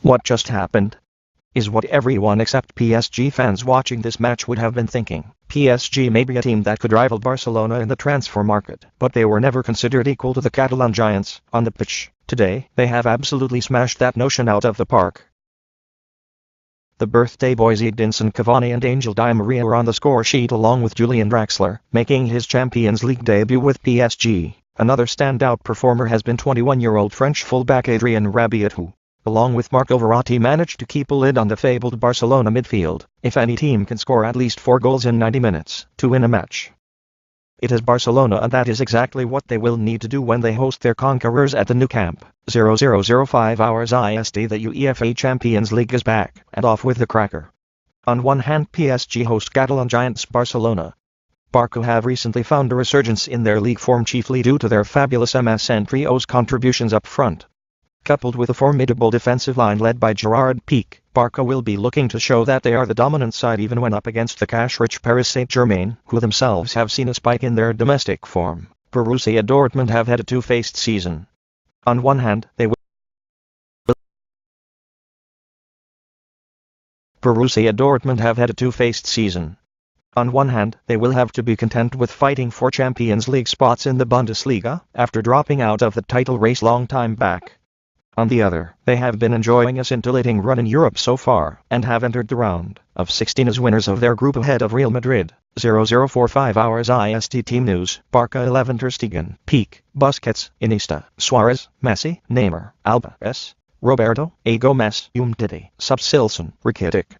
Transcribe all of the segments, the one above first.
What just happened? Is what everyone except PSG fans watching this match would have been thinking. PSG may be a team that could rival Barcelona in the transfer market, but they were never considered equal to the Catalan giants on the pitch. Today, they have absolutely smashed that notion out of the park. The birthday boys Edinson Cavani and Angel Di Maria were on the score sheet along with Julian Draxler, making his Champions League debut with PSG. Another standout performer has been 21-year-old French fullback Adrien Rabiot who, along with Marco Verratti, managed to keep a lid on the fabled Barcelona midfield. If any team can score at least 4 goals in 90 minutes to win a match, it is Barcelona, and that is exactly what they will need to do when they host their conquerors at the Nou Camp. 0005 hours IST. The UEFA Champions League is back and off with the cracker. On one hand, PSG host Catalan giants Barcelona. Barca have recently found a resurgence in their league form, chiefly due to their fabulous MSN trio's contributions up front. Coupled with a formidable defensive line led by Gerard Piqué, Barca will be looking to show that they are the dominant side even when up against the cash-rich Paris Saint-Germain, who themselves have seen a spike in their domestic form. Borussia Dortmund have had a two-faced season. On one hand, they will have to be content with fighting for Champions League spots in the Bundesliga, after dropping out of the title race long time back. On the other, they have been enjoying a scintillating run in Europe so far, and have entered the round of 16 as winners of their group ahead of Real Madrid. 0045 hours IST. Team news: Barca 11 Ter Stegen, Piqué, Busquets, Iniesta, Suarez, Messi, Neymar, Alba, Roberto, Gomez, Umtiti, Subsilson, Rakitic.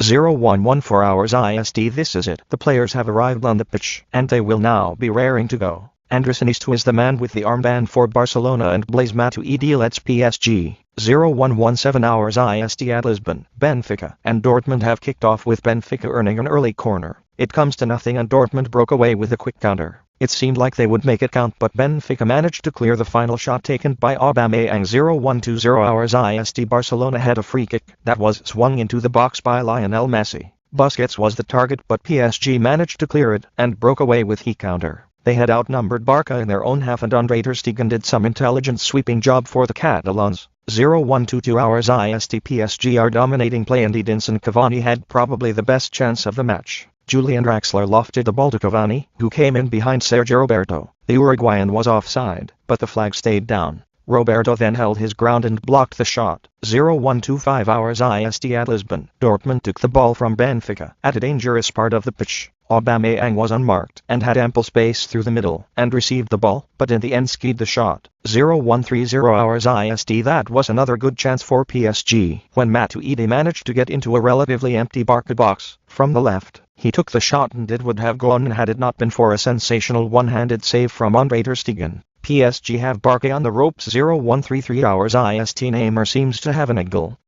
0114 hours IST. This is it. The players have arrived on the pitch, and they will now be raring to go. Andrés Iniesta is the man with the armband for Barcelona, and Blaise Matuidi lets PSG. 0117 hours IST. At Lisbon, Benfica and Dortmund have kicked off with Benfica earning an early corner. It comes to nothing and Dortmund broke away with a quick counter. It seemed like they would make it count, but Benfica managed to clear the final shot taken by Aubameyang. 0120 hours IST. Barcelona had a free kick that was swung into the box by Lionel Messi. Busquets was the target, but PSG managed to clear it and broke away with a counter. They had outnumbered Barca in their own half, and André Ter Stegen did some intelligent sweeping job for the Catalans. 0122 hours IST. PSG are dominating play, and Edinson Cavani had probably the best chance of the match. Julian Draxler lofted the ball to Cavani, who came in behind Sergio Roberto. The Uruguayan was offside, but the flag stayed down. Roberto then held his ground and blocked the shot. 0125 hours IST. At Lisbon, Dortmund took the ball from Benfica at a dangerous part of the pitch. Aubameyang was unmarked and had ample space through the middle and received the ball, but in the end skied the shot. 0130 hours IST. That was another good chance for PSG when Matuidi managed to get into a relatively empty Barca box from the left. He took the shot and it would have gone had it not been for a sensational one-handed save from André Ter Stegen. PSG have Barca on the ropes. 0133 hours IST. Neymar seems to have an angle.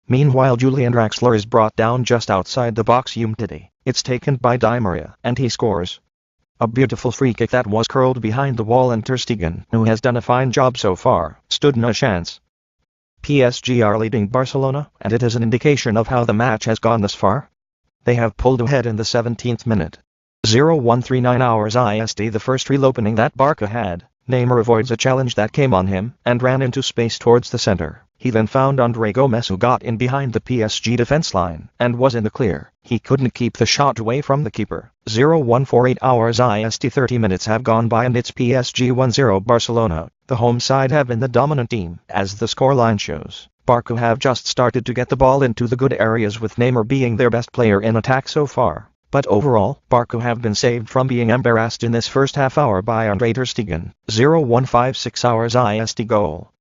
Meanwhile, Julian Draxler is brought down just outside the box. Umtiti. It's taken by Di Maria, and he scores. A beautiful free kick that was curled behind the wall, and Ter Stegen, who has done a fine job so far, stood no chance. PSG are leading Barcelona, and it is an indication of how the match has gone thus far. They have pulled ahead in the 17th minute. 0139 hours IST. The first real opening that Barca had, Neymar avoids a challenge that came on him and ran into space towards the center. He then found André Gomez, who got in behind the PSG defense line and was in the clear. He couldn't keep the shot away from the keeper. 0148 hours IST. 30 minutes have gone by and it's PSG 1-0 Barcelona. The home side have been the dominant team, as the scoreline shows. Barca have just started to get the ball into the good areas, with Neymar being their best player in attack so far. But overall, Barca have been saved from being embarrassed in this first half hour by André Ter Stegen. 0156 hours IST. Goal.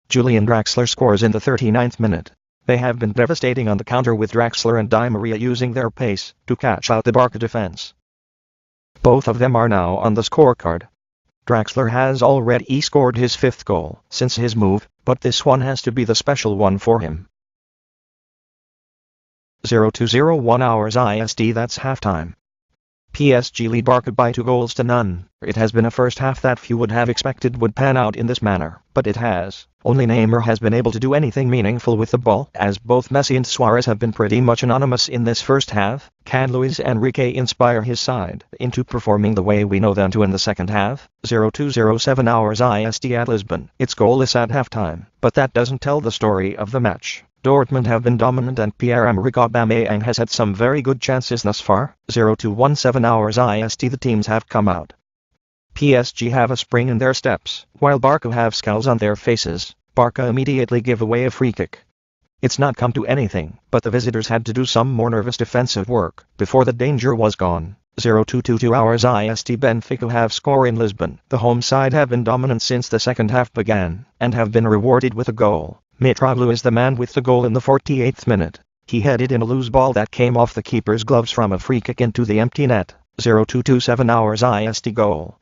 Julian Draxler scores in the 39th minute. They have been devastating on the counter, with Draxler and Di Maria using their pace to catch out the Barca defense. Both of them are now on the scorecard. Draxler has already scored his 5th goal since his move, but this one has to be the special one for him. 0201 hours IST. That's halftime. PSG lead Barca by 2-0. It has been a first half that few would have expected would pan out in this manner, but it has. Only Neymar has been able to do anything meaningful with the ball, as both Messi and Suarez have been pretty much anonymous in this first half. Can Luis Enrique inspire his side into performing the way we know them to in the second half? 0207 hours IST at Lisbon. It's goalless at halftime, but that doesn't tell the story of the match. Dortmund have been dominant and Pierre-Emerick Aubameyang has had some very good chances thus far. 0217 hours IST. The teams have come out. PSG have a spring in their steps, while Barca have scowls on their faces. Barca immediately give away a free kick. It's not come to anything, but the visitors had to do some more nervous defensive work before the danger was gone. 0222 hours IST. Benfica have scored in Lisbon. The home side have been dominant since the second half began, and have been rewarded with a goal. Mitroglou is the man with the goal in the 48th minute. He headed in a loose ball that came off the keeper's gloves from a free kick into the empty net. 0227 hours IST. Goal.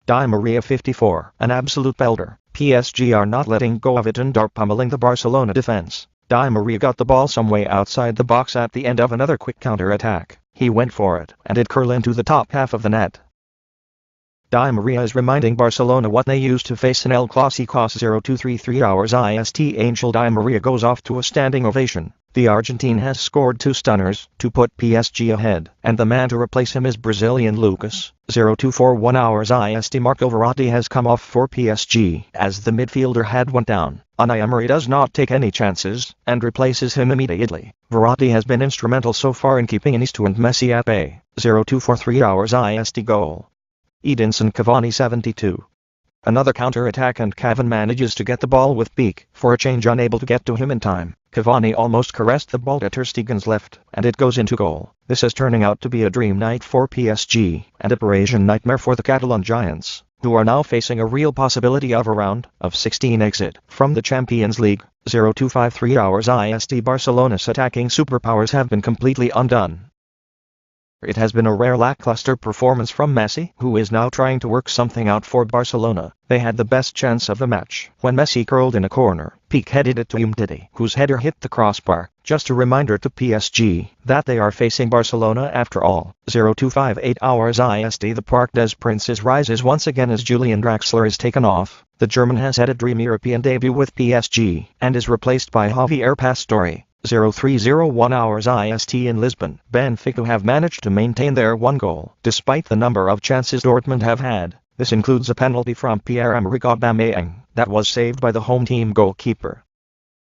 Di Maria 54, an absolute belter. PSG are not letting go of it and are pummeling the Barcelona defense. Di Maria got the ball some way outside the box at the end of another quick counter-attack. He went for it, and it curled into the top half of the net. Di Maria is reminding Barcelona what they used to face in El Clásico. 0233 hours IST. Angel Di Maria goes off to a standing ovation. The Argentine has scored 2 stunners to put PSG ahead, and the man to replace him is Brazilian Lucas. 0241 hours IST. Marco Verratti has come off for PSG as the midfielder had went down. Unai Emery does not take any chances and replaces him immediately. Verratti has been instrumental so far in keeping Iniesta and Messi at bay. 0243 hours IST. Goal. Edinson Cavani 72. Another counter-attack and Cavani manages to get the ball with beak. For a change, unable to get to him in time, Cavani almost caressed the ball at Ter Stegen's left, and it goes into goal. This is turning out to be a dream night for PSG, and a Parisian nightmare for the Catalan Giants, who are now facing a real possibility of a round of 16 exit from the Champions League. 0253 hours IST. Barcelona's attacking superpowers have been completely undone. It has been a rare lackluster performance from Messi, who is now trying to work something out for Barcelona. They had the best chance of the match when Messi curled in a corner. Pique headed it to Umtiti, whose header hit the crossbar. Just a reminder to PSG that they are facing Barcelona after all. 0258 hours IST. The Parc des Princes rises once again as Julian Draxler is taken off. The German has had a dream European debut with PSG and is replaced by Javier Pastore. 0301 hours IST. In Lisbon, Benfica have managed to maintain their one goal, despite the number of chances Dortmund have had. This includes a penalty from Pierre-Emerick Aubameyang that was saved by the home team goalkeeper.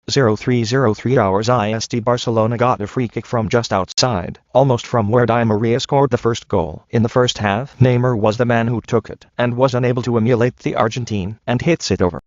0303 hours IST. Barcelona got a free kick from just outside, almost from where Di Maria scored the first goal. In the first half, Neymar was the man who took it, and was unable to emulate the Argentine, and hits it over.